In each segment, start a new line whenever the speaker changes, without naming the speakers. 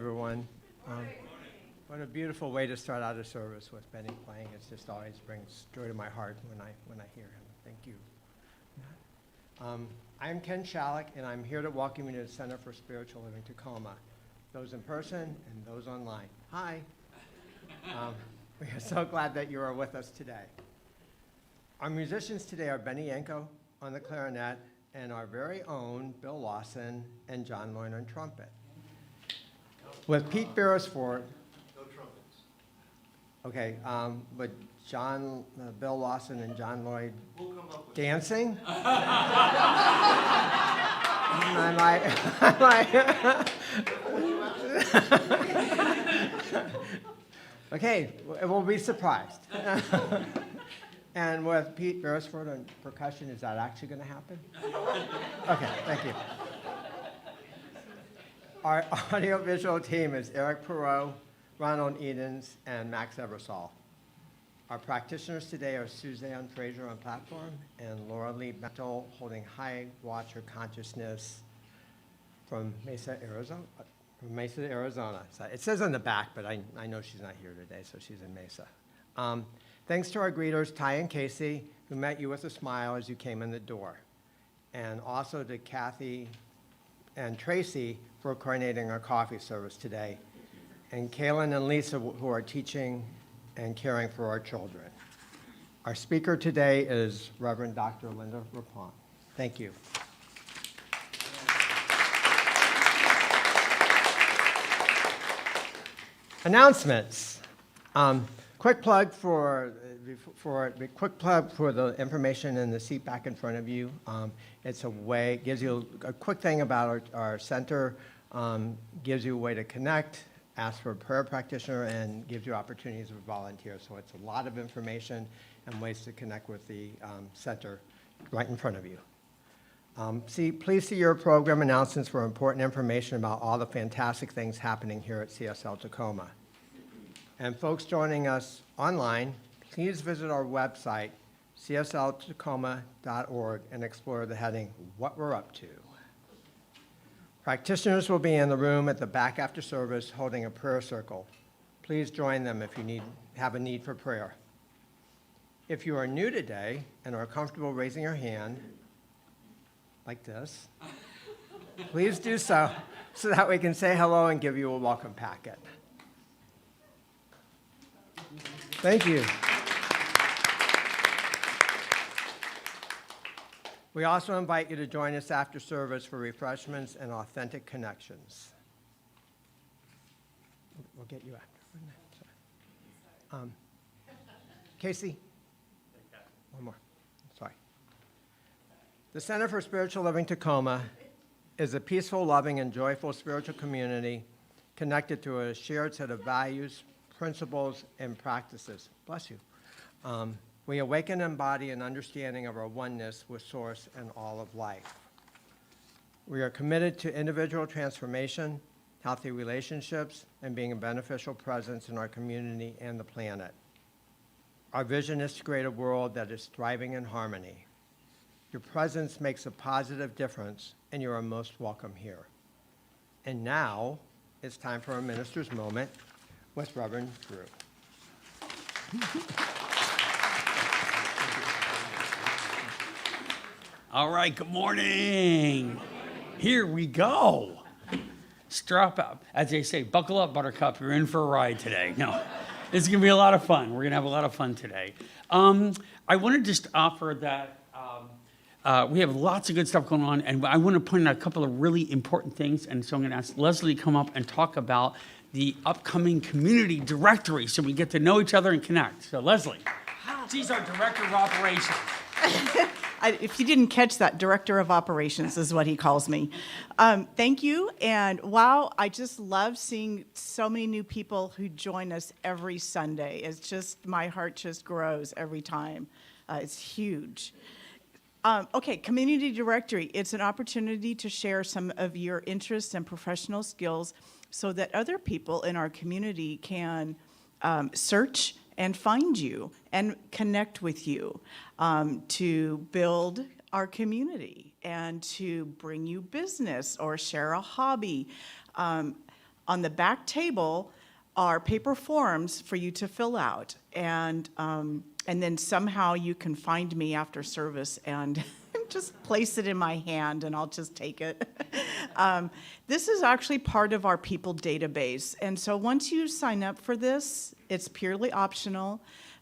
everyone. What a beautiful way to start out a service with Benny playing. It just always brings joy to my heart when I hear him. Thank you. I'm Ken Shalik, and I'm here to welcome you to the Center for Spiritual Living Tacoma, those in person and those online. Hi. We are so glad that you are with us today. Our musicians today are Yangco on the clarinet, and our very own Bill Lawson and John Lloyd on trumpet. With Pete Beresford.
No trumpets.
Okay, but Bill Lawson and John Lloyd
We'll come up with
dancing? I Okay, we'll be surprised. And with Pete Beresford on percussion, is that actually going to happen? Okay, thank you. Our audiovisual team is Erik, Ronald, and Max Ebersole. Our practitioners today are Suzanne, Frazier on platform, and Laura Lee Bentel holding high watcher consciousness from Mesa, Arizona. So it says on the back, but I know she's not here today, so she's in Mesa. Thanks to our greeters, Ty and Casey, who met you with a smile as you came in the door. And also to Kathy and Tracy for coordinating our coffee service today. And Kaylin and Lisa, who are teaching and caring for our children. Our speaker today is Reverend Dr. Linda Reppond. Thank you. Announcements. Quick plug for the information in the seat back in front of you. It's a way, gives you a quick thing about our center, gives you a way to connect, ask for a prayer practitioner, and gives you opportunities for volunteers. So it's a lot of information and ways to connect with the center right in front of you. Please see your program announcements for important information about all the fantastic things happening here at CSL Tacoma. And folks joining us online, please visit our website, csltacoma.org, and explore the heading, What We're Up To. Practitioners will be in the room at the back after service holding a prayer circle. Please join them if you have a need for prayer. If you are new today and are comfortable raising your hand, like this, please do so that we can say hello and give you a welcome packet. Thank you. We also invite you to join us after service for refreshments and authentic connections. We'll get you after. Casey? One more. Sorry. The Center for Spiritual Living Tacoma is a peaceful, loving, and joyful spiritual community connected to a shared set of values, principles, and practices. Bless you. We awaken and embody an understanding of our oneness with Source and all of life. We are committed to individual transformation, healthy relationships, and being a beneficial presence in our community and the planet. Our vision is to create a world that is thriving in harmony. Your presence makes a positive difference, and you are most welcome here. And now, it's time for our minister's moment with Reverend Drew.
All right, good morning. Here we go. Strap up. As they say, buckle up, Buttercup. You're in for a ride today. No, it's going to be a lot of fun. We're going to have a lot of fun today. I want to just offer that we have lots of good stuff going on, and I want to point out a couple of really important things, and so I'm going to ask Leslie to come up and talk about the upcoming community directory so we get to know each other and connect. So Leslie, she's our Director of Operations.
If you didn't catch that, Director of Operations is what he calls me. Thank you, and wow, I just love seeing so many new people who join us every Sunday. It's just, my heart just grows every time. It's huge. Okay, Community Directory. It's an opportunity to share some of your interests and professional skills so that other people in our community can search and find you and connect with you to build our community and to bring you business or share a hobby. On the back table are paper forms for you to fill out, and then somehow you can find me after service and just place it in my hand, and I'll just take it. This is actually part of our people database, and so once you sign up for this, it's purely optional.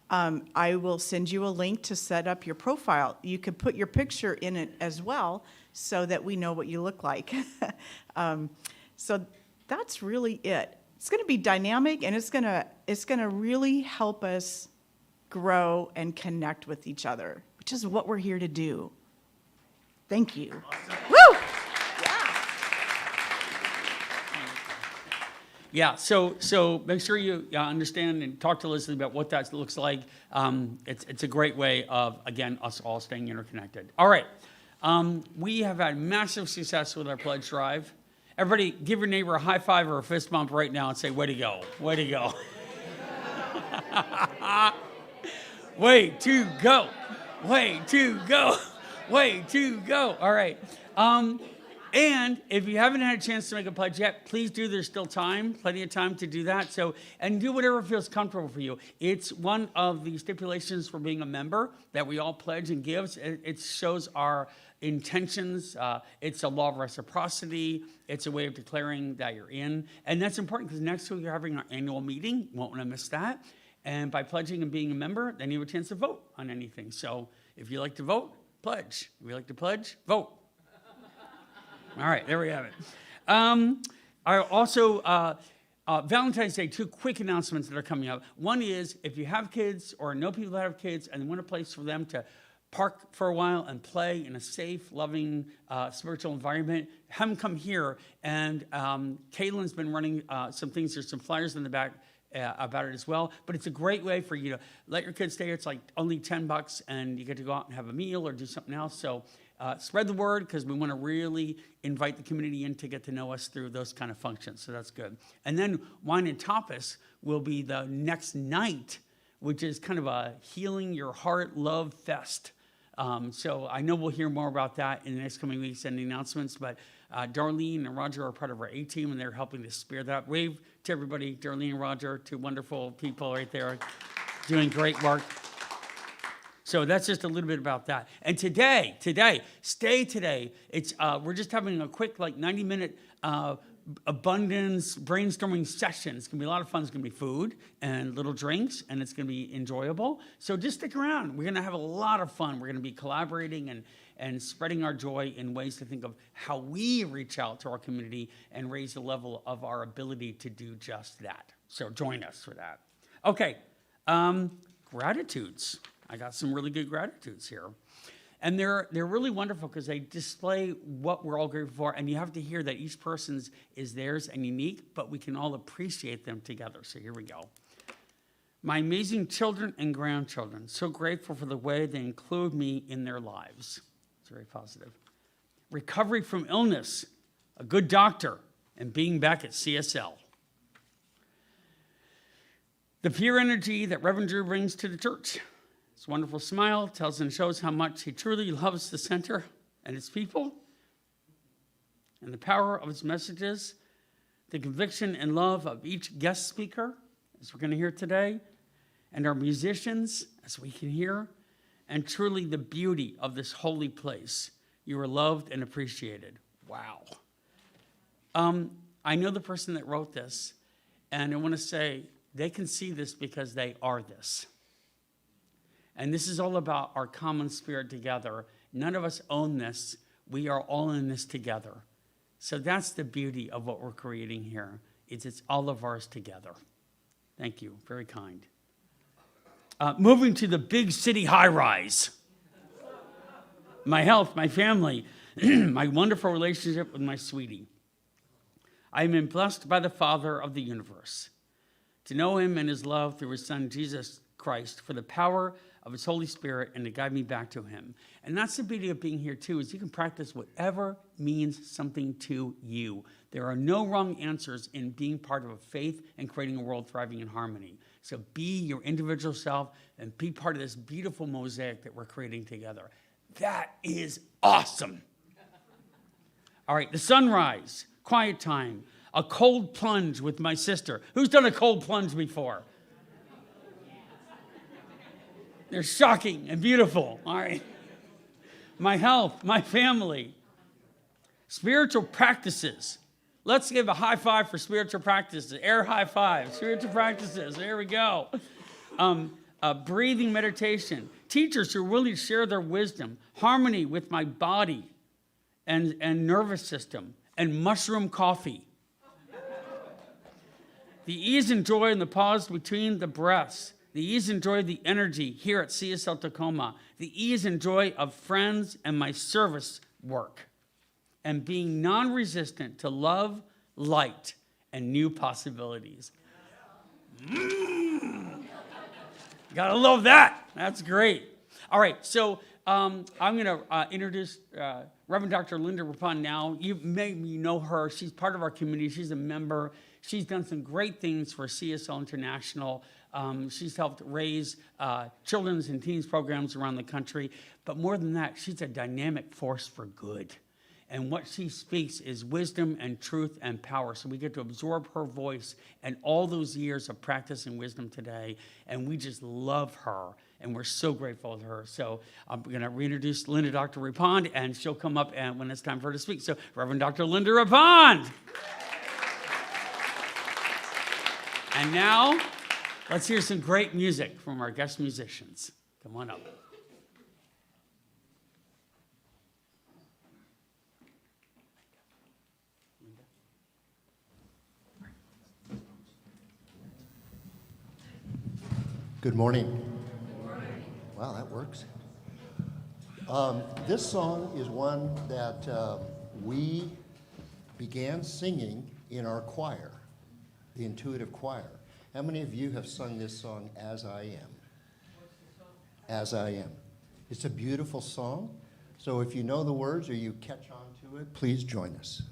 I will send you a link to set up your profile. You could put your picture in it as well, so that we know what you look like. So that's really it. It's going to be dynamic, and it's going to really help us grow and connect with each other, which is what we're here to do. Thank you. Woo!
Yeah, so make sure you understand and talk to Leslie about what that looks like. It's a great way of, again, us all staying interconnected. All right, we have had massive success with our pledge drive. Everybody, give your neighbor a high five or a fist bump right now and say, way to go, way to go. Way to go, way to go, way to go. All right. And if you haven't had a chance to make a pledge yet, please do. There's still time, plenty of time to do that. So, and do whatever feels comfortable for you. It's one of the stipulations for being a member that we all pledge and give. It shows our intentions. It's a law of reciprocity. It's a way of declaring that you're in. And that's important because next week you're having our annual meeting. Won't want to miss that. And by pledging and being a member, then you have a chance to vote on anything. So if you like to vote, pledge. If you like to pledge, vote. All right, there we have it. I also, Valentine's Day, 2 quick announcements that are coming up. One is, if you have kids or know people that have kids and want a place for them to park for a while and play in a safe, loving, spiritual environment, have them come here. And Caitlin's been running some things. There's some flyers in the back about it as well. But it's a great way for you to let your kids stay. It's like only $10, and you get to go out and have a meal or do something else. So spread the word, because we want to really invite the community in to get to know us through those kind of functions. So that's good. And then Wine and Tapas will be the next night, which is kind of a healing your heart love fest. So I know we'll hear more about that in the next coming weeks and the announcements, but Darlene and Roger are part of our A team, and they're helping to spear that up. Wave to everybody, Darlene and Roger, 2 wonderful people right there doing great work. So that's just a little bit about that. And today, stay today. It's we're just having a quick 90-minute abundance brainstorming session. It's going to be a lot of fun. It's going to be food and little drinks, and it's going to be enjoyable. So just stick around. We're going to have a lot of fun. We're going to be collaborating and spreading our joy in ways to think of how we reach out to our community and raise the level of our ability to do just that. So join us for that. Okay, gratitudes. I got some really good gratitudes here. And they're really wonderful because they display what we're all grateful for. And you have to hear that each person's is theirs and unique, but we can all appreciate them together. So here we go. My amazing children and grandchildren, so grateful for the way they include me in their lives. It's very positive. Recovery from illness, a good doctor, and being back at CSL. The pure energy that Reverend Drew brings to the church. His wonderful smile tells and shows how much he truly loves the center and its people, and the power of his messages, the conviction and love of each guest speaker, as we're going to hear today, and our musicians, as we can hear, and truly the beauty of this holy place. You are loved and appreciated. Wow. I know the person that wrote this, and I want to say they can see this because they are this. And this is all about our common spirit together. None of us own this. We are all in this together. So that's the beauty of what we're creating here. It's all of ours together. Thank you. Very kind. Moving to the big city high-rise. My health, my family, my wonderful relationship with my sweetie. I am blessed by the Father of the universe. To know him and his love through his Son, Jesus Christ, for the power of his Holy Spirit, and to guide me back to him. And that's the beauty of being here too, is you can practice whatever means something to you. There are no wrong answers in being part of a faith and creating a world thriving in harmony. So be your individual self and be part of this beautiful mosaic that we're creating together. That is awesome. All right, the sunrise, quiet time, A cold plunge with my sister. Who's done a cold plunge before? They're shocking and beautiful. All right. My health, my family. Spiritual practices. Let's give a high five for spiritual practices. Air high five. Spiritual practices. There we go. Breathing meditation. Teachers who are willing to share their wisdom. Harmony with my body and nervous system. And mushroom coffee. The ease and joy and the pause between the breaths. The ease and joy of the energy here at CSL Tacoma. The ease and joy of friends and my service work. And being non-resistant to love, light, and new possibilities. Gotta love that. That's great. All right, so I'm going to introduce Reverend Dr. Linda Reppond now. You maybe know her. She's part of our community. She's a member. She's done some great things for CSL International. She's helped raise children's and teens programs around the country. But more than that, she's a dynamic force for good. And what she speaks is wisdom and truth and power. So we get to absorb her voice and all those years of practice and wisdom today. And we just love her. And we're so grateful to her. So I'm going to reintroduce Linda Dr. Reppond, and she'll come up and when it's time for her to speak. So Reverend Dr. Linda Reppond. And now, let's hear some great music from our guest musicians. Come on up.
Good morning. Good morning. Wow, that works. This song is one that we began singing in our choir, the Intuitive Choir. How many of you have sung this song, As I Am? As I Am. It's a beautiful song. So if you know the words or you catch on to it, please join us.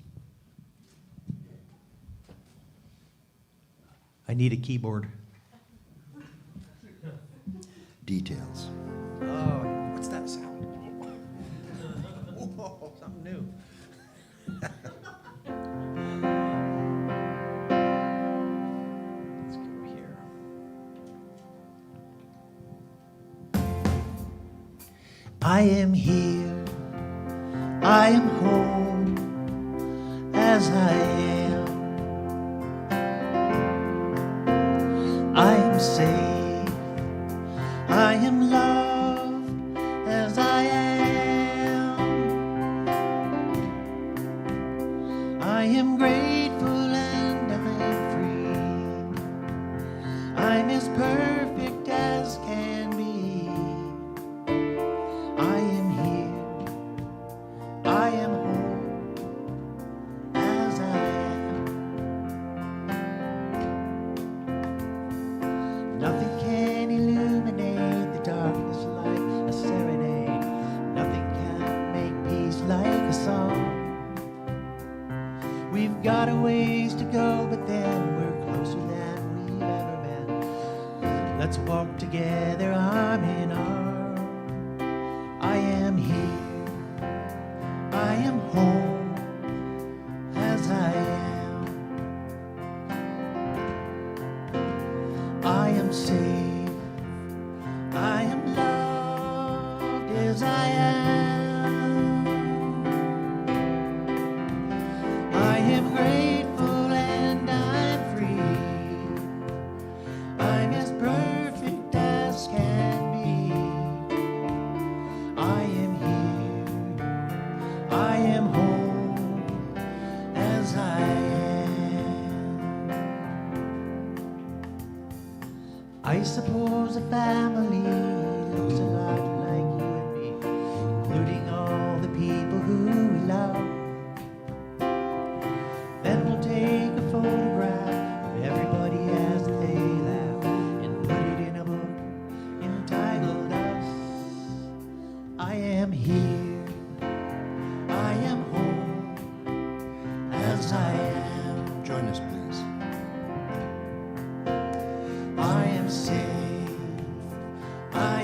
I need a keyboard.
Details.
Oh, what's that sound? Whoa, something new. Let's go here. I am here. I am home as I am. I am safe. I am loved as I am. I am grateful and I'm free. I'm as perfect as can be. I am here. I am home as I am. Nothing can illuminate the darkness like a serenade. Nothing can make peace like a song. We've got a ways to go, but then we're closer than we've ever been. Let's walk together arm in arm. I am here. I am home as I am. I am safe. I am loved as I am. I am grateful and I'm free. I'm as perfect as can be. I am here. I am home as I am. I suppose a family looks a lot like you and me, including all the people who we love. Then we'll take a photograph of everybody as they laugh and put it in a book entitled Us. I am here. I am home as I am.
Join us, please.
I am safe. I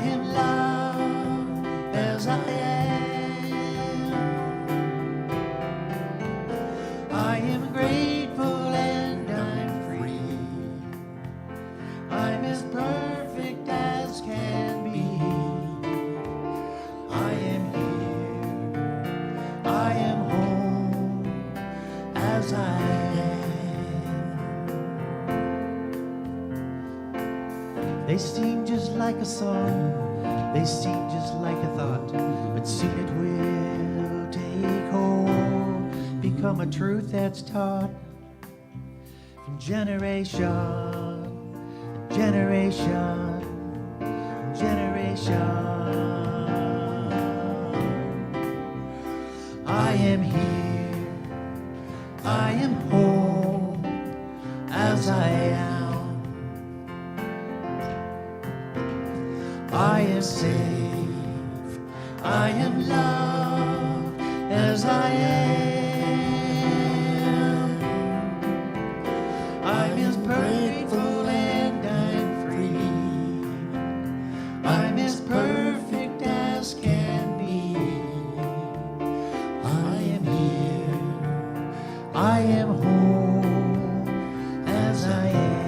They seem just like a song, they seem just like a thought, but soon it will take hold, become a truth that's taught from generation to generation, generation. I am here, I am whole as I am. I am safe, I am loved as I am. I'm as grateful and I'm free. I'm as perfect as can be. I am here, I am whole as I am.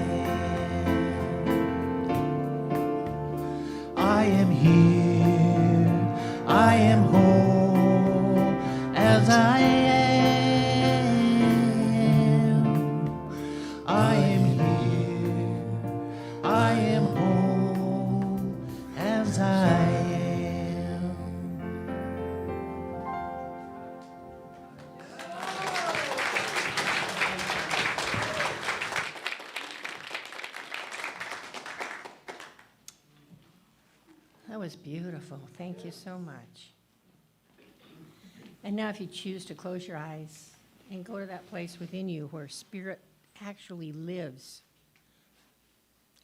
I am here, I am whole as I am. I am here, I am whole as I am.
That was beautiful. Thank you so much. And now if you choose to close your eyes and go to that place within you where spirit actually lives,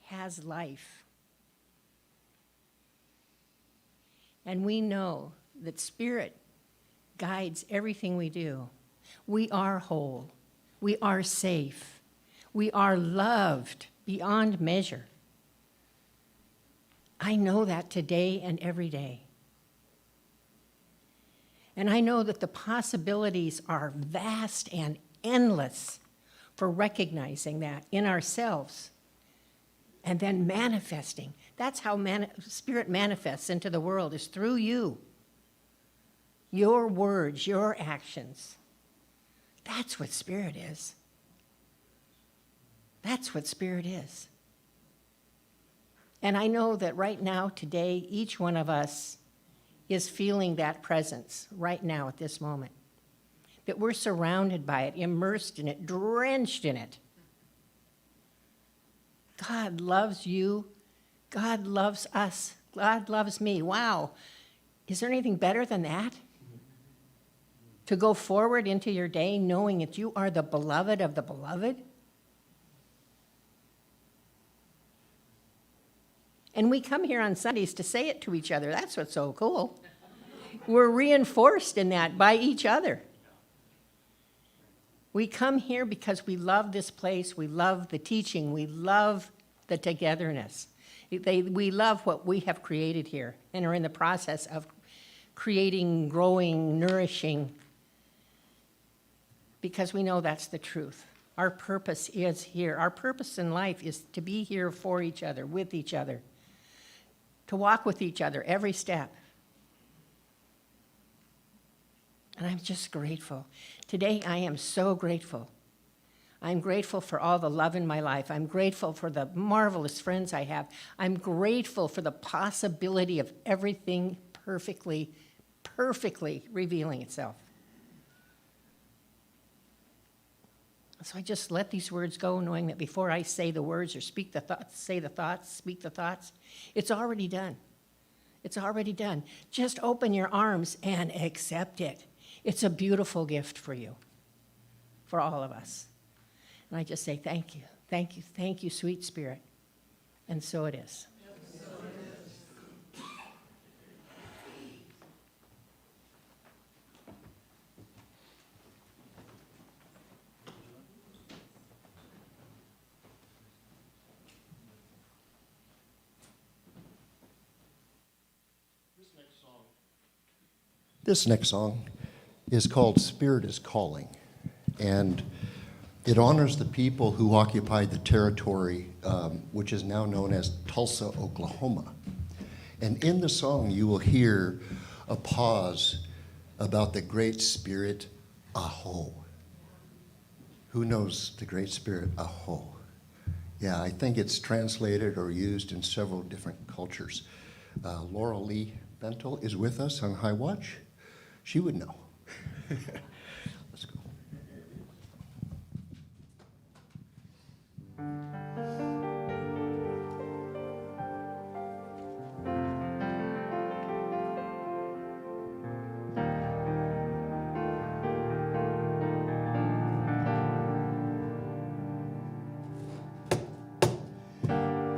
has life. And we know that spirit guides everything we do. We are whole. We are safe. We are loved beyond measure. I know that today and every day. And I know that the possibilities are vast and endless for recognizing that in ourselves and then manifesting. That's how spirit manifests into the world, is through you. Your words, your actions. That's what spirit is. That's what spirit is. And I know that right now, today, each one of us is feeling that presence right now at this moment. That we're surrounded by it, immersed in it, drenched in it. God loves you. God loves us. God loves me. Wow. Is there anything better than that? To go forward into your day knowing that you are the beloved of the beloved? And we come here on Sundays to say it to each other. That's what's so cool. We're reinforced in that by each other. We come here because we love this place. We love the teaching. We love the togetherness. We love what we have created here and are in the process of creating, growing, nourishing, because we know that's the truth. Our purpose is here. Our purpose in life is to be here for each other, with each other, to walk with each other every step. And I'm just grateful. Today, I am so grateful. I'm grateful for all the love in my life. I'm grateful for the marvelous friends I have. I'm grateful for the possibility of everything perfectly revealing itself. So I just let these words go, knowing that before I say the words or speak the thoughts, say the thoughts, speak the thoughts, it's already done. It's already done. Just open your arms and accept it. It's a beautiful gift for you, for all of us. And I just say thank you, thank you, thank you, sweet spirit. And so it is.
This next song is called Spirit is Calling, and it honors the people who occupied the territory, which is now known as Tulsa, Oklahoma. And in the song, you will hear a pause about the Great Spirit, Aho. Who knows the Great Spirit, Aho? Yeah, I think it's translated or used in several different cultures. Laura Lee Bentel is with us on High Watch. She would know. Let's go.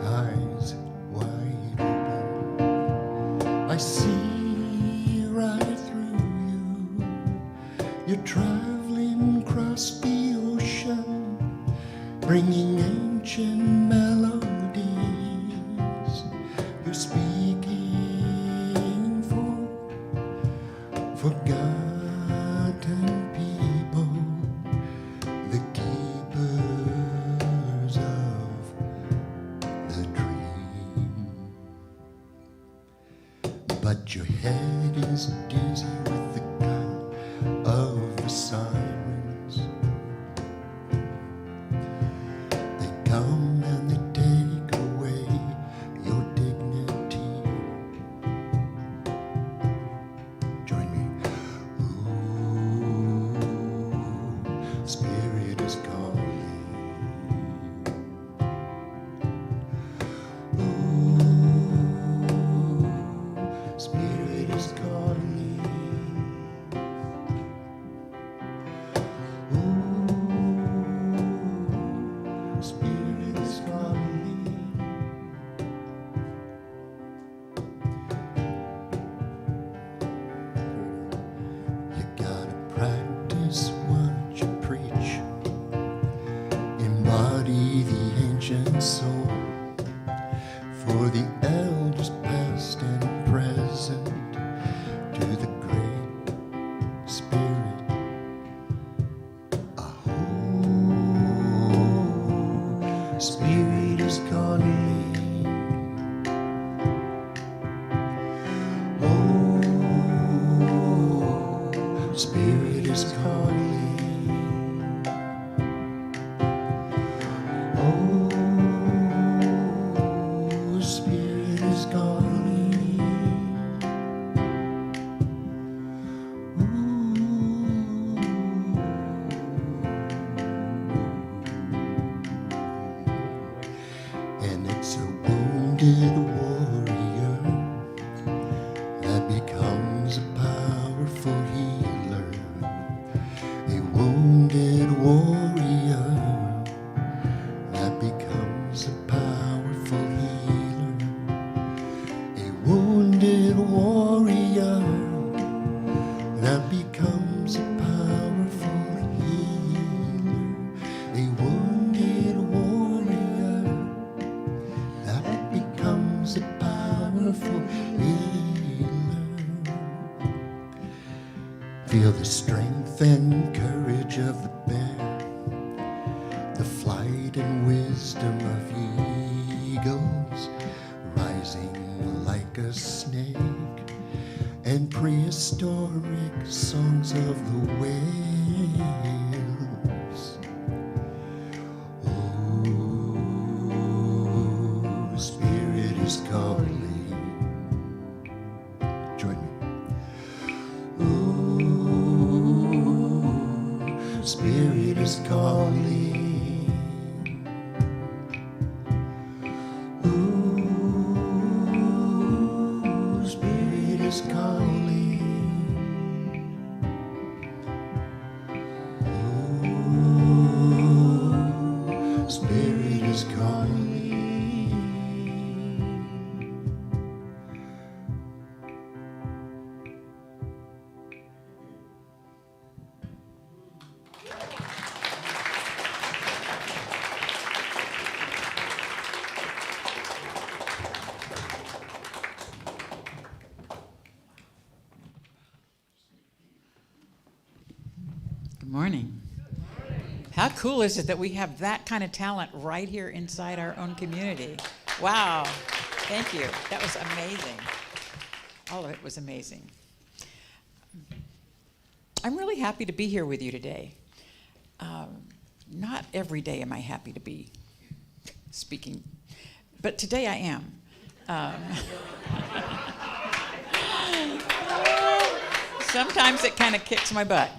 Eyes wide open, I see right through you. You're traveling across the ocean, bringing ancient melodies. You're speaking for forgotten people, the keepers of the dream. But your head is dizzy with the guile of the sirens. They come and they take away your dignity. Join me. Ooh, spirit is calling. Ooh, spirit is calling. Ooh, spirit is calling. You gotta practice what you preach. Embody the ancient soul. For the elders past and present, to the great spirit. Oh, spirit is calling. Oh, spirit is calling. Oh, spirit is calling. And it's a wounded warrior that becomes a powerful healer. A wounded warrior that becomes a powerful healer. A wounded warrior that becomes a powerful healer. A wounded warrior that becomes a powerful healer. Feel the strength and courage of the bear, the flight and wisdom of eagles, rising like a snake, and prehistoric songs of the whales. Ooh, spirit is calling. Join me. Ooh, spirit is calling. Ooh, spirit is calling. Ooh, spirit is calling.
Good morning. How cool is it that we have that kind of talent right here inside our own community? Wow. Thank you. That was amazing. All of it was amazing. I'm really happy to be here with you today. Not every day am I happy to be speaking, but today I am. Sometimes it kind of kicks my butt.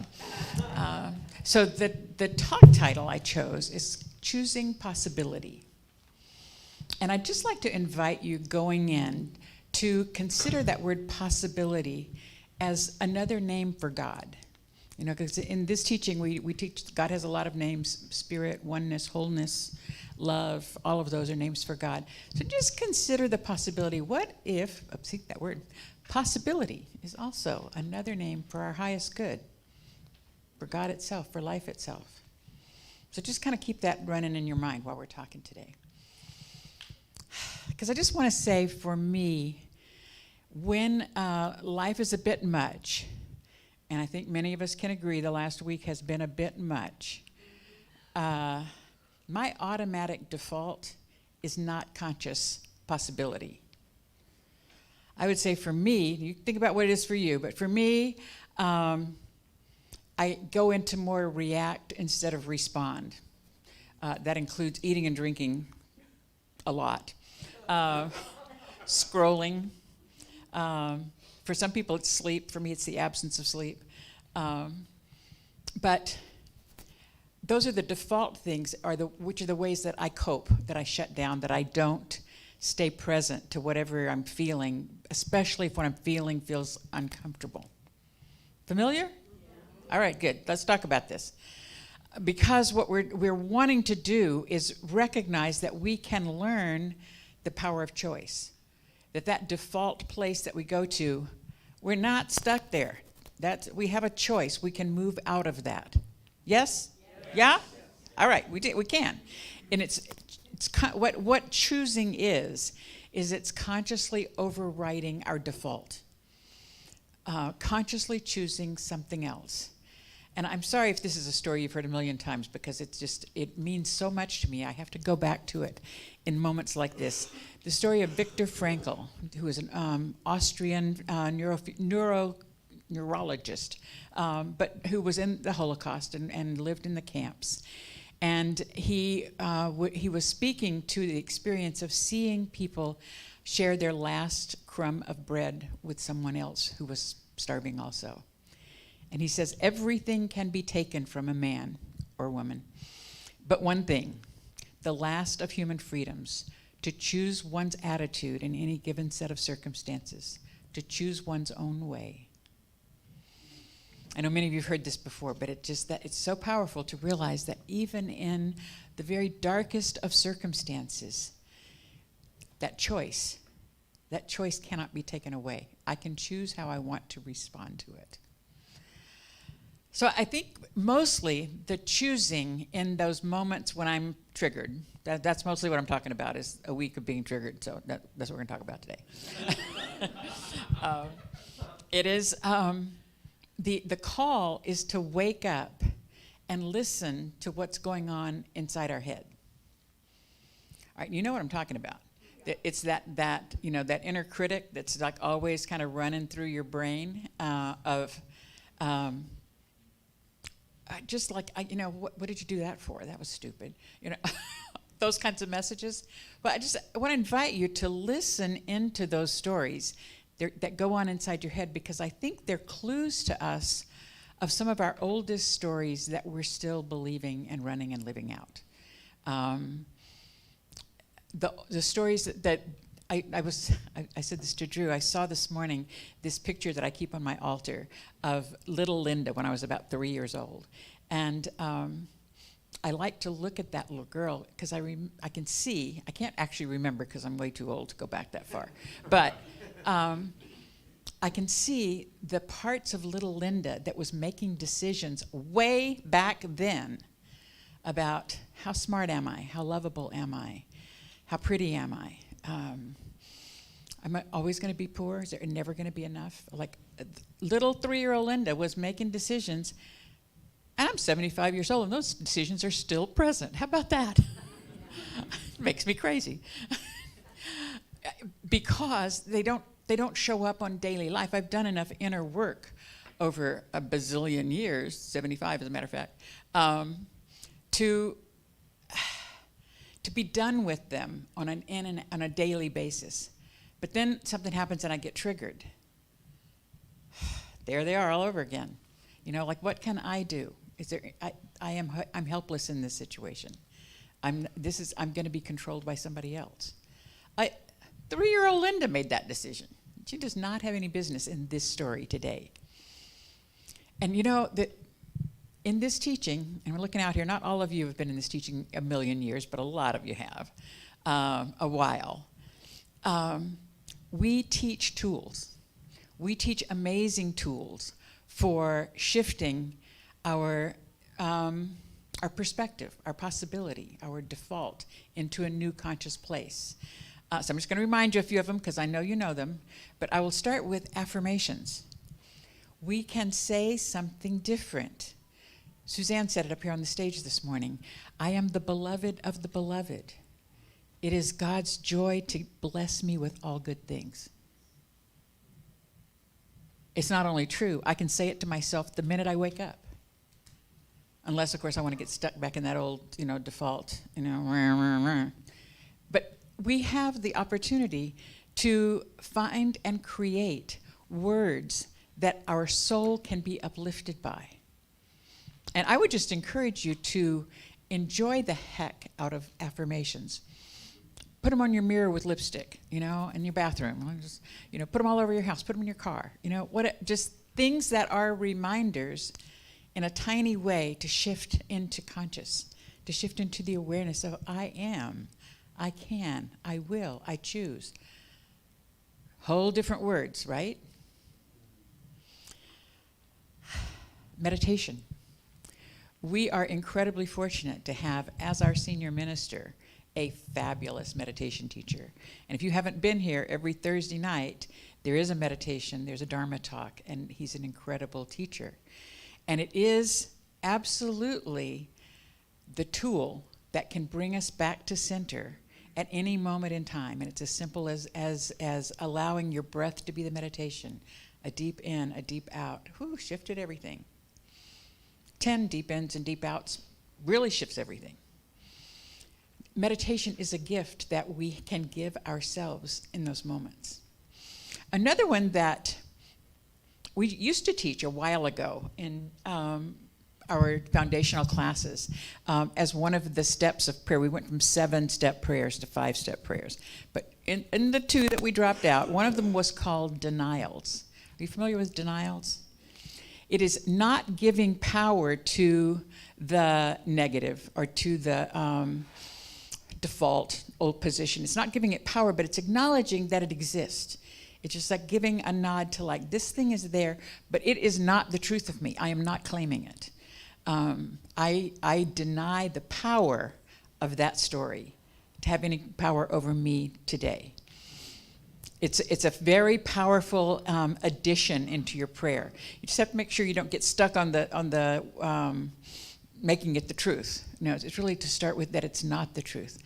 So the talk title I chose is Choosing Possibility. And I'd just like to invite you going in to consider that word possibility as another name for God. You know, because in this teaching, we teach God has a lot of names: spirit, oneness, wholeness, love. All of those are names for God. So just consider the possibility. What if, see that word, possibility is also another name for our highest good, for God itself, for life itself. So just kind of keep that running in your mind while we're talking today. Because I just want to say, for me, when life is a bit much, and I think many of us can agree the last week has been a bit much, my automatic default is not conscious possibility. I would say for me, you think about what it is for you, but for me, I go into more react instead of respond. That includes eating and drinking a lot. Scrolling. For some people it's sleep. For me it's the absence of sleep. But those are the default things, which are the ways that I cope, that I shut down, that I don't stay present to whatever I'm feeling, especially if what I'm feeling feels uncomfortable. Familiar? Yeah. All right, good. Let's talk about this. Because what we're wanting to do is recognize that we can learn the power of choice. That default place that we go to, we're not stuck there. We have a choice. We can move out of that. Yes? Yeah? All right, we can. And what choosing is it's consciously overriding our default. Consciously choosing something else. And I'm sorry if this is a story you've heard a million times, because it means so much to me. I have to go back to it in moments like this. The story of Viktor Frankl, who was an Austrian neurologist, but who was in the Holocaust and lived in the camps. And he was speaking to the experience of seeing people share their last crumb of bread with someone else who was starving also. And he says, everything can be taken from a man or woman, but one thing, the last of human freedoms, to choose one's attitude in any given set of circumstances, to choose one's own way. I know many of you have heard this before, but it's so powerful to realize that even in the very darkest of circumstances, that choice cannot be taken away. I can choose how I want to respond to it. So I think mostly the choosing in those moments when I'm triggered, that's mostly what I'm talking about, is a week of being triggered, so that's what we're going to talk about today. It is, the call is to wake up and listen to what's going on inside our head. All right, you know what I'm talking about. It's that inner critic that's like always kind of running through your brain just like, what did you do that for? That was stupid. Those kinds of messages. But I want to invite you to listen into those stories that go on inside your head, because I think they're clues to us of some of our oldest stories that we're still believing and running and living out. The stories that I said this to Drew. I saw this morning this picture that I keep on my altar of little Linda when I was about 3 years old. And I like to look at that little girl because I can see, I can't actually remember because I'm way too old to go back that far. But I can see the parts of little Linda that was making decisions way back then about how smart am I, how lovable am I, how pretty am I. Am I always going to be poor? Is there never going to be enough? Like little 3-year-old Linda was making decisions, and I'm 75 years old, and those decisions are still present. How about that? It makes me crazy. Because they don't show up on daily life. I've done enough inner work over a bazillion years, 75 as a matter of fact, to be done with them on a daily basis. But then something happens and I get triggered. There they are all over again. You know, like, what can I do? I'm helpless in this situation. I'm going to be controlled by somebody else. 3-year-old Linda made that decision. She does not have any business in this story today. And you know that in this teaching, and we're looking out here, not all of you have been in this teaching a million years, but a lot of you have, a while. We teach tools. We teach amazing tools for shifting our perspective, our possibility, our default into a new conscious place. So I'm just going to remind you a few of them because I know you know them, but I will start with affirmations. We can say something different. Suzanne said it up here on the stage this morning. I am the beloved of the beloved. It is God's joy to bless me with all good things. It's not only true, I can say it to myself the minute I wake up. Unless, of course, I want to get stuck back in that old, default, But we have the opportunity to find and create words that our soul can be uplifted by. And I would just encourage you to enjoy the heck out of affirmations. Put them on your mirror with lipstick, in your bathroom. Just, put them all over your house. Put them in your car. Just things that are reminders in a tiny way to shift into conscious, to shift into the awareness of I am, I can, I will, I choose. Whole different words, right? Meditation. We are incredibly fortunate to have, as our senior minister, a fabulous meditation teacher. And if you haven't been here, every Thursday night, there is a meditation, there's a Dharma talk, and he's an incredible teacher. And it is absolutely the tool that can bring us back to center at any moment in time. And it's as simple as allowing your breath to be the meditation. A deep in, a deep out. Shifted everything. 10 deep ins and deep outs really shifts everything. Meditation is a gift that we can give ourselves in those moments. Another one that we used to teach a while ago in our foundational classes as one of the steps of prayer. We went from 7-step prayers to 5-step prayers. But in the 2 that we dropped out, one of them was called denials. Are you familiar with denials? It is not giving power to the negative or to the default old position. It's not giving it power, but it's acknowledging that it exists. It's just like giving a nod to this thing is there, but it is not the truth of me. I am not claiming it. I deny the power of that story to have any power over me today. It's a very powerful addition into your prayer. You just have to make sure you don't get stuck on the making it the truth. No, it's really to start with that it's not the truth.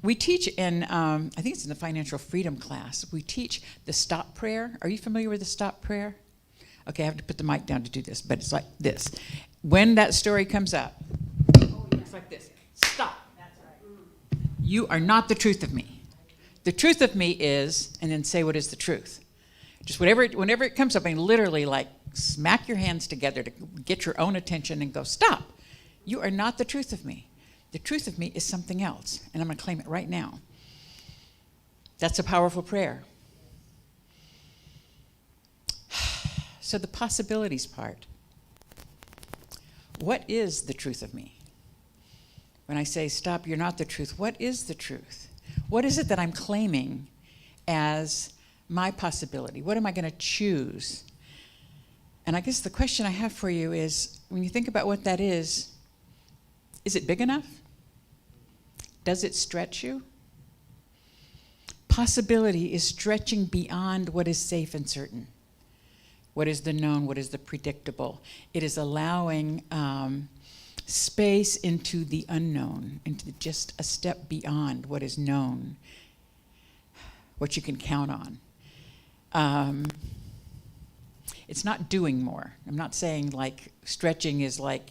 We teach in, I think it's in the financial freedom class, we teach the stop prayer. Are you familiar with the stop prayer? Okay, I have to put the mic down to do this, but it's like this. When that story comes up, it's like this. Stop. That's right. You are not the truth of me. The truth of me is, and then say what is the truth. Just whenever it comes up, and literally smack your hands together to get your own attention and go, stop. You are not the truth of me. The truth of me is something else, and I'm going to claim it right now. That's a powerful prayer. So the possibilities part. What is the truth of me? When I say, stop, you're not the truth, what is the truth? What is it that I'm claiming as my possibility? What am I going to choose? And I guess the question I have for you is, when you think about what that is it big enough? Does it stretch you? Possibility is stretching beyond what is safe and certain. What is the known? What is the predictable? It is allowing space into the unknown, into just a step beyond what is known, what you can count on. It's not doing more. I'm not saying like stretching is like,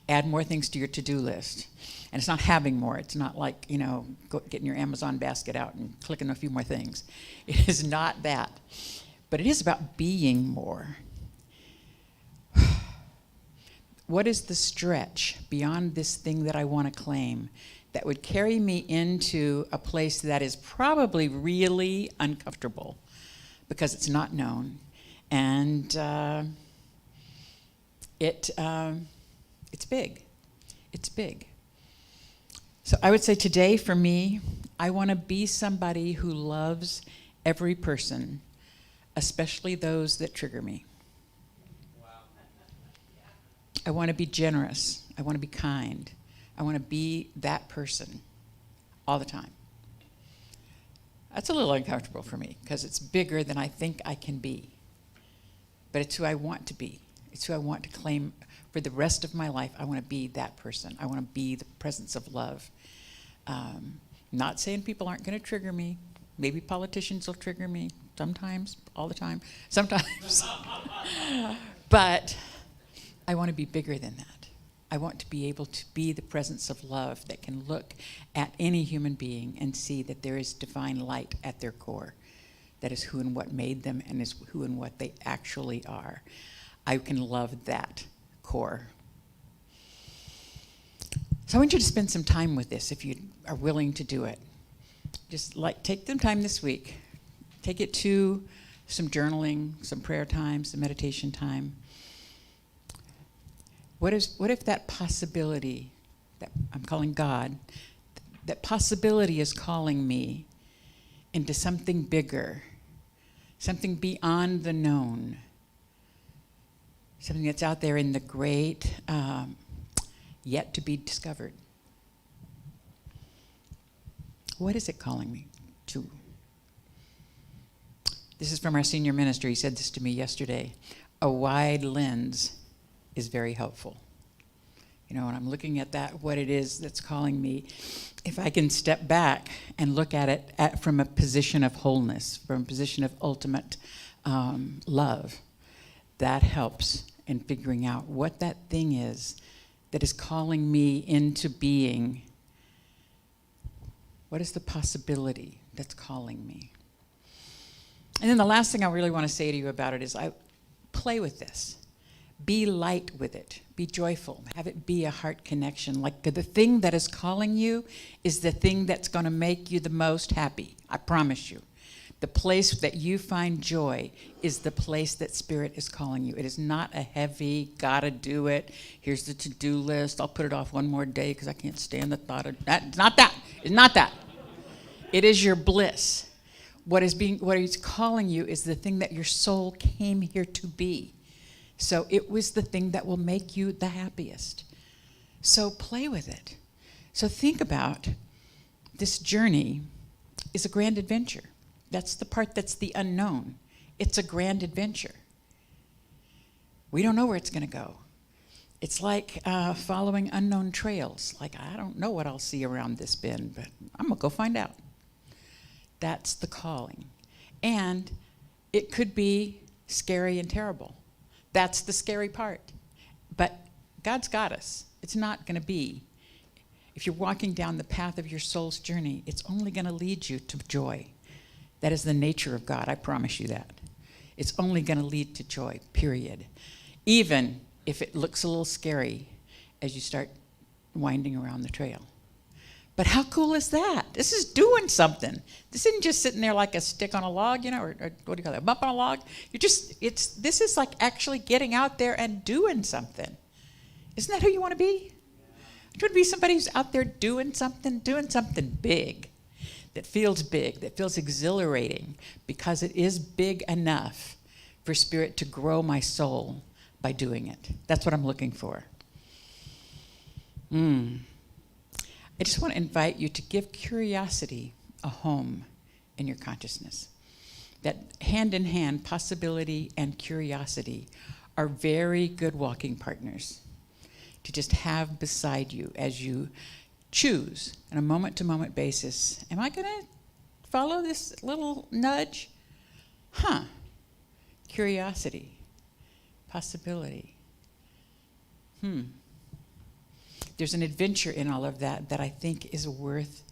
add more things to your to-do list. And it's not having more. It's not like, getting your Amazon basket out and clicking a few more things. It is not that. But it is about being more. What is the stretch beyond this thing that I want to claim that would carry me into a place that is probably really uncomfortable because it's not known, and it's big. It's big. So I would say today for me, I want to be somebody who loves every person, especially those that trigger me. I want to be generous. I want to be kind. I want to be that person all the time. That's a little uncomfortable for me because it's bigger than I think I can be. But it's who I want to be. It's who I want to claim for the rest of my life. I want to be that person. I want to be the presence of love. Not saying people aren't going to trigger me. Maybe politicians will trigger me sometimes, all the time, sometimes. But I want to be bigger than that. I want to be able to be the presence of love that can look at any human being and see that there is divine light at their core. That is who and what made them and is who and what they actually are. I can love that core. So I want you to spend some time with this if you are willing to do it. Just take some time this week. Take it to some journaling, some prayer time, some meditation time. What if that possibility that I'm calling God, that possibility is calling me into something bigger, something beyond the known, something that's out there in the great, yet to be discovered. What is it calling me to? This is from our senior minister. He said this to me yesterday. A wide lens is very helpful. When I'm looking at that, what it is that's calling me, if I can step back and look at it from a position of wholeness, from a position of ultimate love, that helps in figuring out what that thing is that is calling me into being. What is the possibility that's calling me? And then the last thing I really want to say to you about it is play with this. Be light with it. Be joyful. Have it be a heart connection. Like the thing that is calling you is the thing that's going to make you the most happy. I promise you. The place that you find joy is the place that Spirit is calling you. It is not a heavy, gotta do it. Here's the to-do list. I'll put it off one more day because I can't stand the thought of that. It's not that. It's not that. It is your bliss. What he's calling you is the thing that your soul came here to be. So it was the thing that will make you the happiest. So play with it. So think about this journey is a grand adventure. That's the part that's the unknown. It's a grand adventure. We don't know where it's going to go. It's like following unknown trails. Like, I don't know what I'll see around this bend, but I'm going to go find out. That's the calling. And it could be scary and terrible. That's the scary part. But God's got us. It's not going to be. If you're walking down the path of your soul's journey, it's only going to lead you to joy. That is the nature of God. I promise you that. It's only going to lead to joy, period. Even if it looks a little scary as you start winding around the trail. But how cool is that? This is doing something. This isn't just sitting there like a stick on a log, or what do you call it, a bump on a log? This is like actually getting out there and doing something. Isn't that who you want to be? You want to be somebody who's out there doing something big, that feels exhilarating, because it is big enough for Spirit to grow my soul by doing it. That's what I'm looking for. I just want to invite you to give curiosity a home in your consciousness. That hand in hand, possibility and curiosity are very good walking partners to just have beside you as you choose on a moment-to-moment basis. Am I going to follow this little nudge? Curiosity. Possibility. There's an adventure in all of that that I think is worth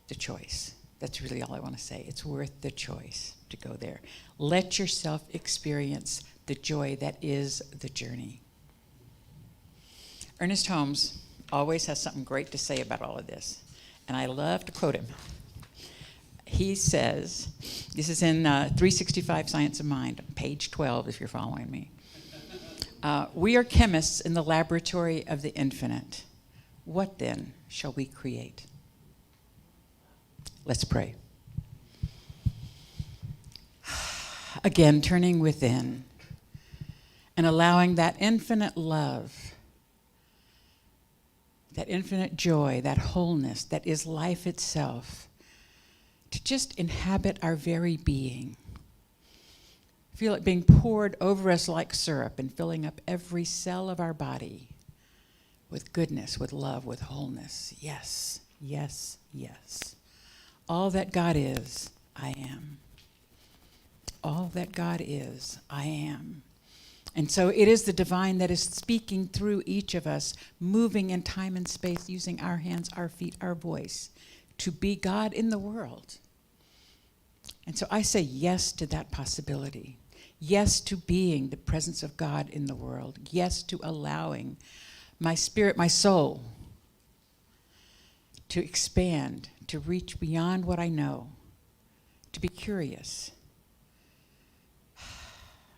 the choice. That's really all I want to say. It's worth the choice to go there. Let yourself experience the joy that is the journey. Ernest Holmes always has something great to say about all of this, and I love to quote him. He says, this is in 365 Science of Mind, page 12 if you're following me. We are chemists in the laboratory of the infinite. What then shall we create? Let's pray. Again, turning within and allowing that infinite love, that infinite joy, that wholeness that is life itself, to just inhabit our very being. Feel it being poured over us like syrup and filling up every cell of our body with goodness, with love, with wholeness. Yes, yes, yes. All that God is, I am. All that God is, I am. And so it is the divine that is speaking through each of us, moving in time and space, using our hands, our feet, our voice, to be God in the world. And so I say yes to that possibility. Yes to being the presence of God in the world. Yes to allowing my spirit, my soul, to expand, to reach beyond what I know, to be curious,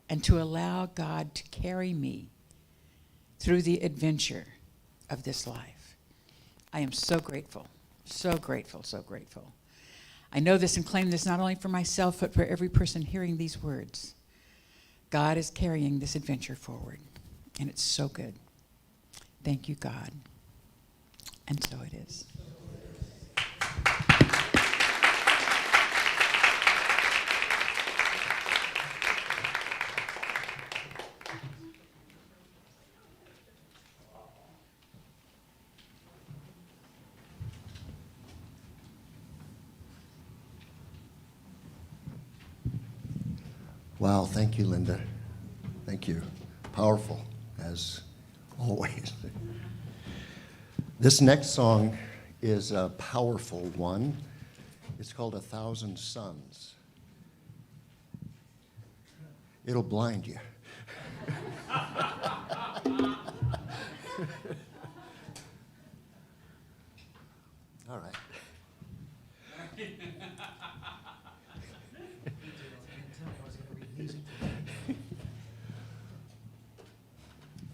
and to allow God to carry me through the adventure of this life. I am so grateful, so grateful, so grateful. I know this and claim this not only for myself, but for every person hearing these words. God is carrying this adventure forward, and it's so good. Thank you, God. And so it is.
Wow, thank you, Linda. Thank you. Powerful, as always. This next song is a powerful one. It's called 1,000 Suns. It'll blind you. All right.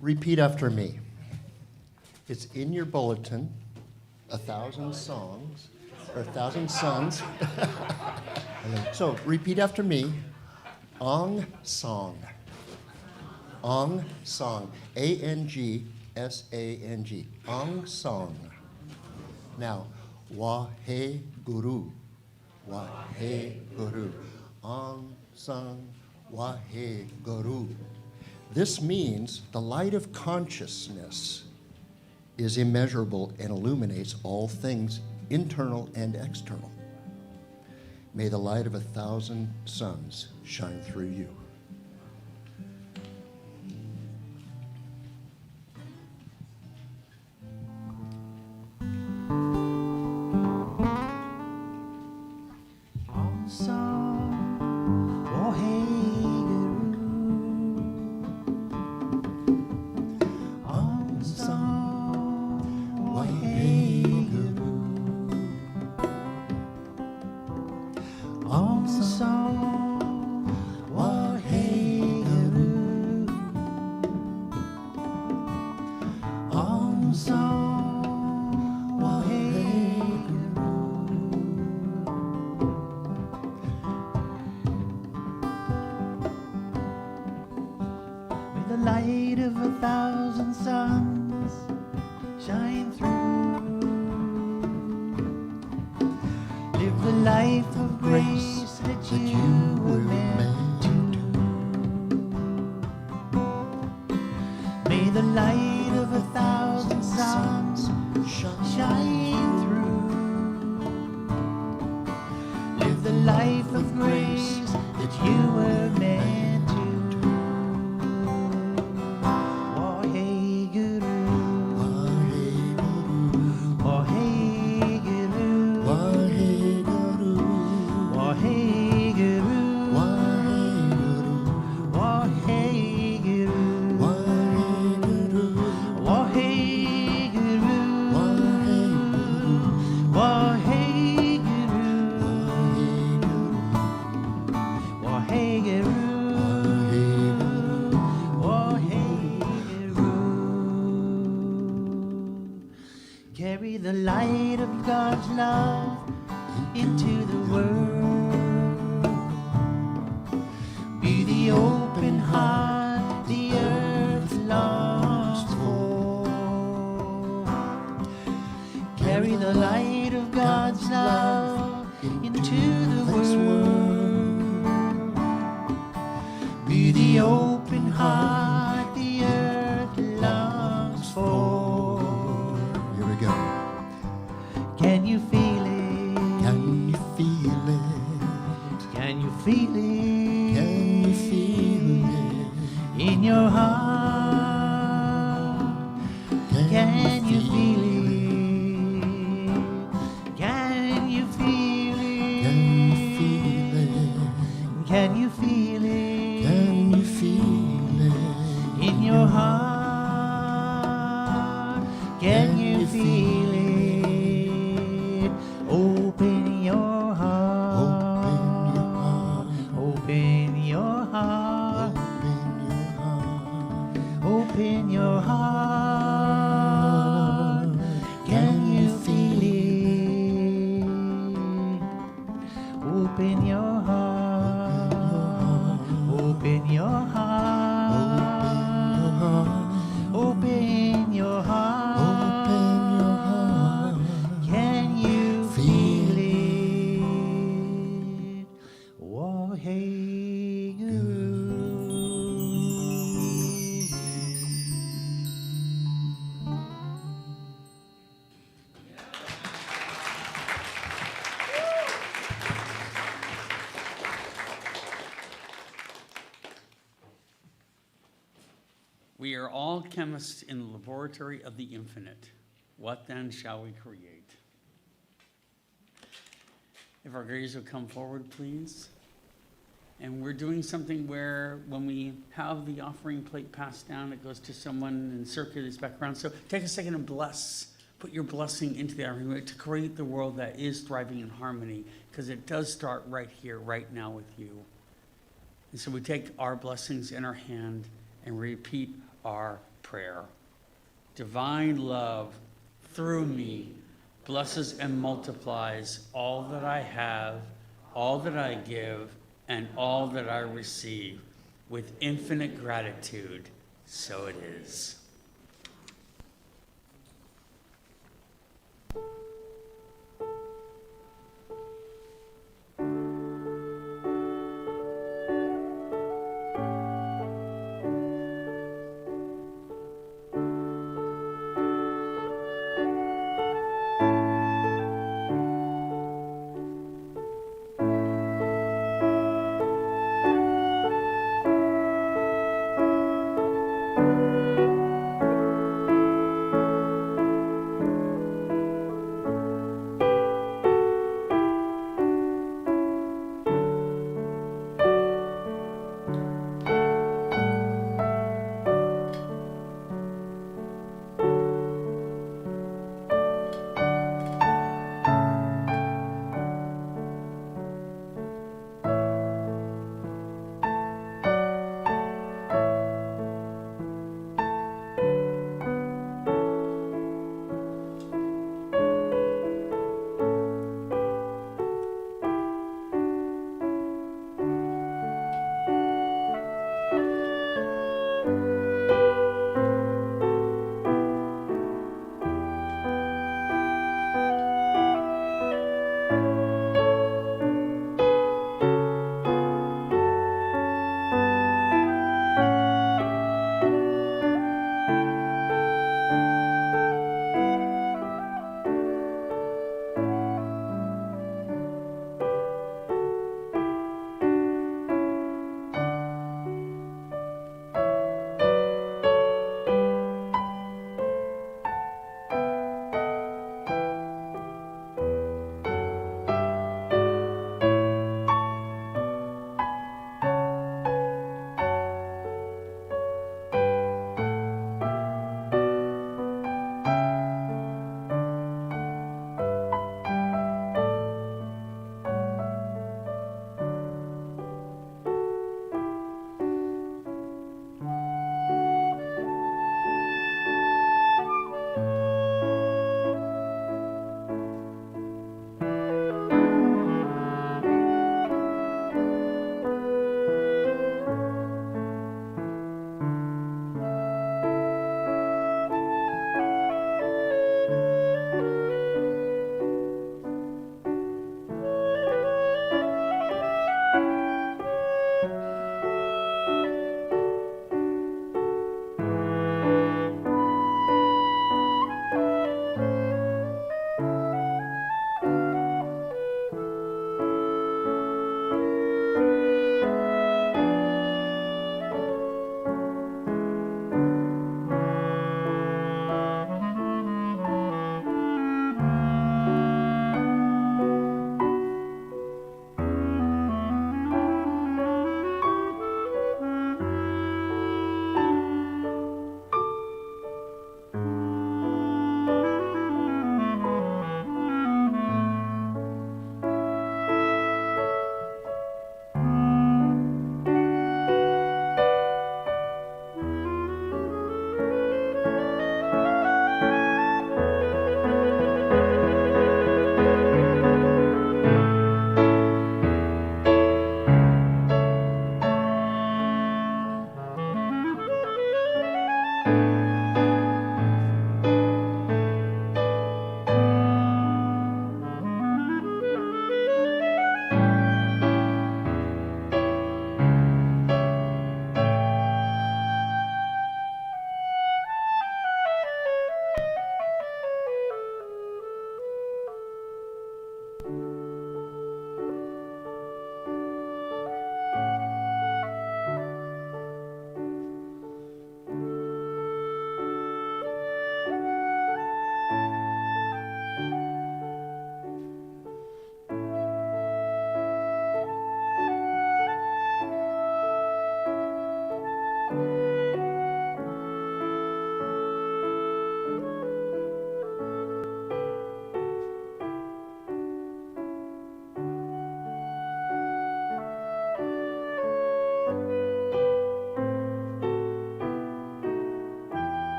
Repeat after me. It's in your bulletin, 1,000 songs, or 1,000 suns. So repeat after me. Ong song. Ong song. Angsang. Ong song. Now, Wahe Guru. Wahe Guru. Ong song. Wahe Guru. This means the light of consciousness is immeasurable and illuminates all things internal and external. May the light of 1,000 suns shine through you.
Light of 1,000 suns shine through. Live the life of grace that you were meant to do. May the light of 1,000 suns shine through. Live the life of grace that you were meant to do. to the world. Be the open heart the earth longs for.
Here we go.
Can you feel it?
Can you feel it?
Can you feel it?
Can you feel it?
In your heart? Can you feel it? Can you feel it?
Can you feel it?
Can you feel it?
Can you feel it?
In your heart? Can you feel it? Open your heart.
Open your heart.
Open your heart.
Open your heart.
Can you feel it? Open your heart. Open your heart. Open your heart. Can you feel it? Oh, hey, girl.
We are all chemists in the laboratory of the infinite. What then shall we create? If our graves will come forward, please. And we're doing something where when we have the offering plate passed down, it goes to someone and circulates back around. So take a second and bless. Put your blessing into the offering plate to create the world that is thriving in harmony, because it does start right here, right now with you. And so we take our blessings in our hand and repeat our prayer. Divine love through me blesses and multiplies all that I have, all that I give, and all that I receive. With infinite gratitude, so it is.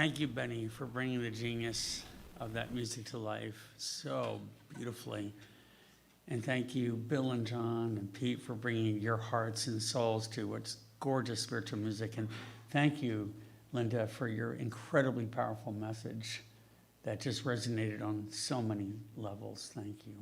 Thank you, Benny, for bringing the genius of that music to life so beautifully. And thank you, Bill and John and Pete, for bringing your hearts and souls to what's gorgeous spiritual music. And thank you, Linda, for your incredibly powerful message that just resonated on so many levels. Thank you.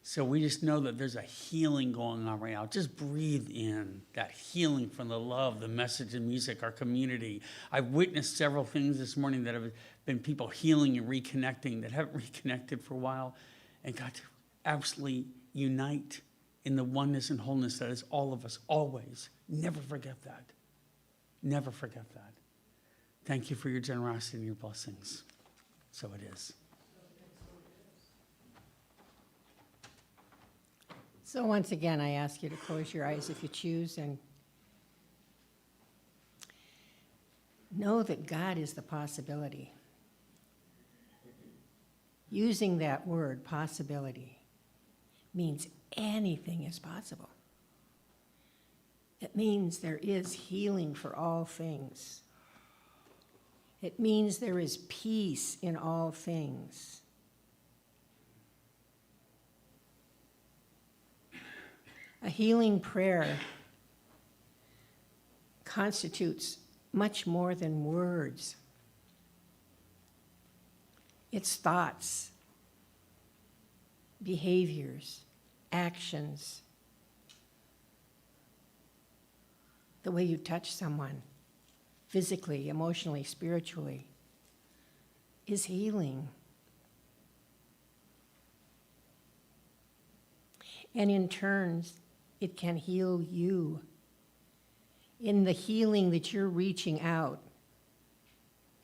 So we just know that there's a healing going on right now. Just breathe in that healing from the love, the message of music, our community. I've witnessed several things this morning that have been people healing and reconnecting that haven't reconnected for a while and got to absolutely unite in the oneness and wholeness that is all of us, always. Never forget that. Never forget that. Thank you for your generosity and your blessings. So it is.
So once again, I ask you to close your eyes if you choose and know that God is the possibility. Using that word, possibility, means anything is possible. It means there is healing for all things. It means there is peace in all things. A healing prayer constitutes much more than words. It's thoughts, behaviors, actions, the way you touch someone, physically, emotionally, spiritually, is healing. And in turn, it can heal you. In the healing that you're reaching out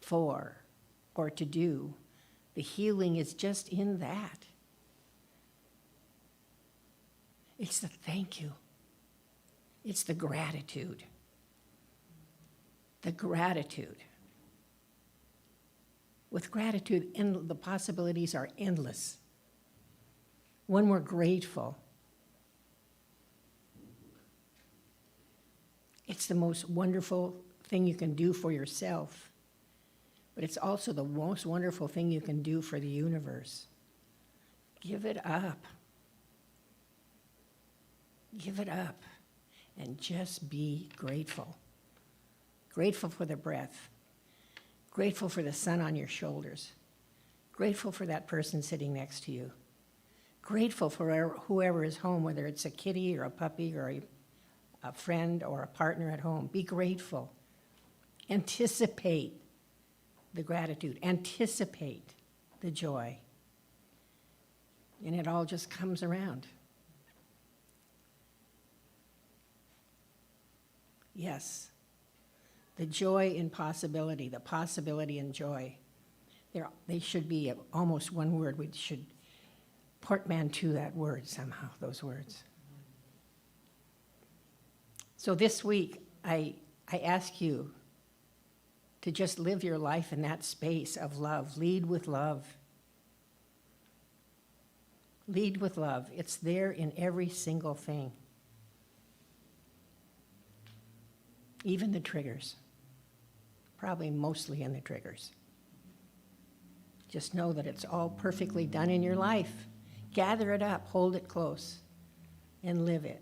for or to do, the healing is just in that. It's the thank you. It's the gratitude. The gratitude. With gratitude, the possibilities are endless. When we're grateful, it's the most wonderful thing you can do for yourself, but it's also the most wonderful thing you can do for the universe. Give it up. Give it up and just be grateful. Grateful for the breath. Grateful for the sun on your shoulders. Grateful for that person sitting next to you. Grateful for whoever is home, whether it's a kitty or a puppy or a friend or a partner at home. Be grateful. Anticipate the gratitude. Anticipate the joy. And it all just comes around. Yes, the joy in possibility, the possibility in joy. They should be almost one word. We should portmanteau that word somehow, those words. So this week, I ask you to just live your life in that space of love. Lead with love. Lead with love. It's there in every single thing. Even the triggers. Probably mostly in the triggers. Just know that it's all perfectly done in your life. Gather it up, hold it close, and live it.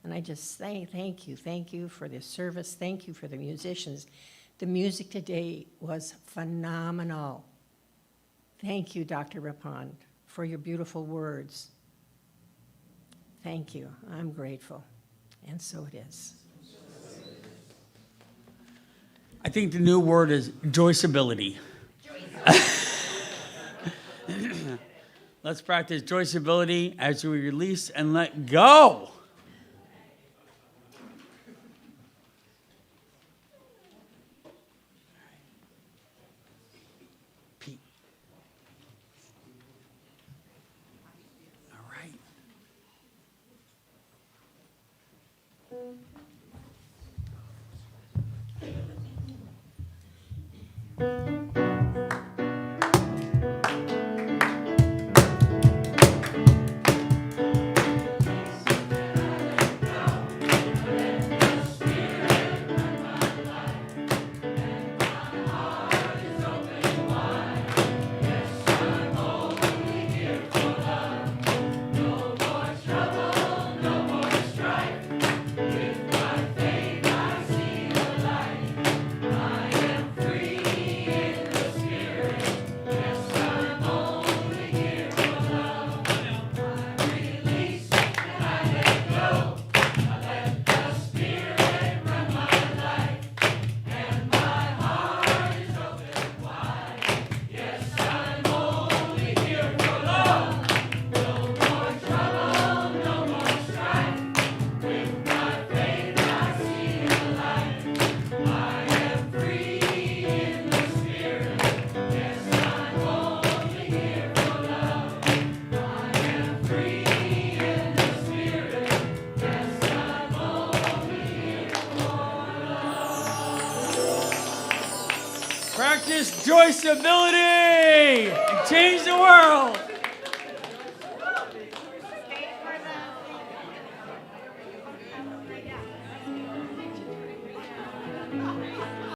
And I just say thank you for this service. Thank you for the musicians. The music today was phenomenal. Thank you, Dr. Reppond, for your beautiful words. Thank you. I'm grateful. And so it is.
I think the new word is joyceability. Let's practice joyceability as we release and let go. Pete. All right. Practice joy stability and change the world.